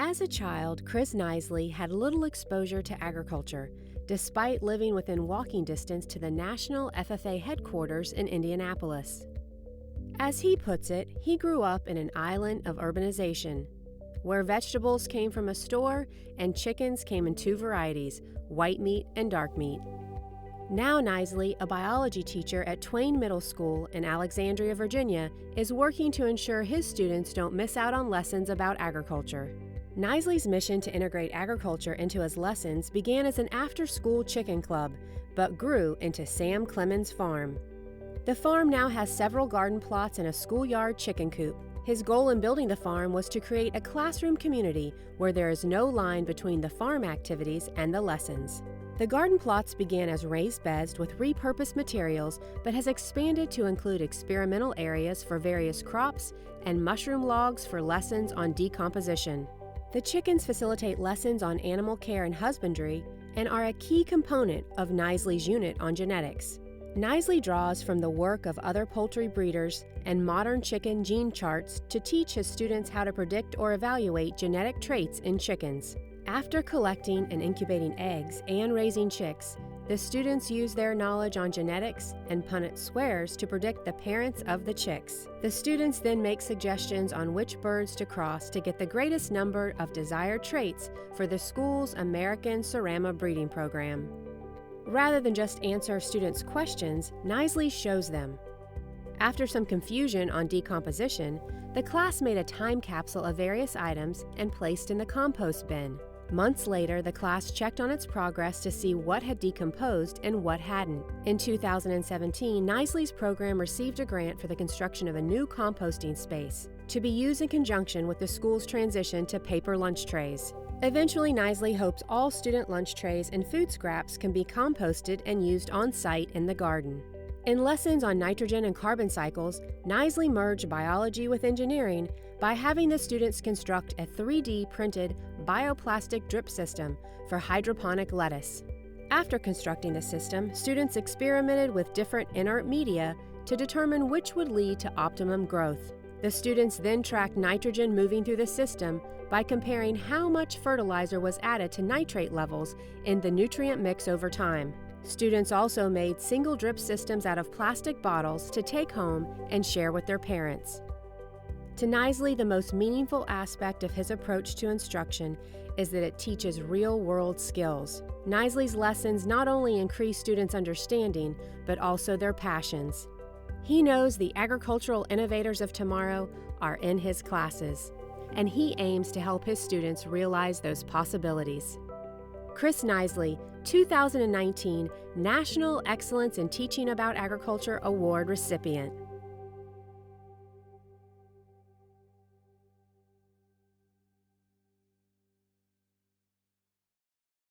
As a child, Chris Knisley had little exposure to agriculture, despite living within walking distance to the National FFA headquarters in Indianapolis. As he puts it, he grew up in an island of urbanization, where vegetables came from a store and chickens came in two varieties, white meat and dark meat. Now Knisley, a biology teacher at Twain Middle School in Alexandria, Virginia, is working to ensure his students don't miss out on lessons about agriculture. Knisley's mission to integrate agriculture into his lessons began as an after-school chicken club, but grew into Sam Clemens Farm. The farm now has several garden plots and a schoolyard chicken coop. His goal in building the farm was to create a classroom community where there is no line between the farm activities and the lessons. The garden plots began as raised beds with repurposed materials, but has expanded to include experimental areas for various crops and mushroom logs for lessons on decomposition. The chickens facilitate lessons on animal care and husbandry and are a key component of Knisley's unit on genetics. Knisley draws from the work of other poultry breeders and modern chicken gene charts to teach his students how to predict or evaluate genetic traits in chickens. After collecting and incubating eggs and raising chicks, the students use their knowledge on genetics and Punnett squares to predict the parents of the chicks. The students then make suggestions on which birds to cross to get the greatest number of desired traits for the school's American Cerama breeding program. Rather than just answer students' questions, Knisley shows them. After some confusion on decomposition, the class made a time capsule of various items and placed in the compost bin. Months later, the class checked on its progress to see what had decomposed and what hadn't. In 2017, Knisley's program received a grant for the construction of a new composting space to be used in conjunction with the school's transition to paper lunch trays. Eventually, Knisley hopes all student lunch trays and food scraps can be composted and used on-site in the garden. In lessons on nitrogen and carbon cycles, Knisley merged biology with engineering by having the students construct a 3D printed bioplastic drip system for hydroponic lettuce. After constructing the system, students experimented with different inert media to determine which would lead to optimum growth. The students then tracked nitrogen moving through the system by comparing how much fertilizer was added to nitrate levels in the nutrient mix over time. Students also made single drip systems out of plastic bottles to take home and share with their parents. To Knisley, the most meaningful aspect of his approach to instruction is that it teaches real-world skills. Knisley's lessons not only increase students' understanding, but also their passions. He knows the agricultural innovators of tomorrow are in his classes, and he aims to help his students realize those possibilities. Chris Knisley, 2019 National Excellence in Teaching About Agriculture Award recipient.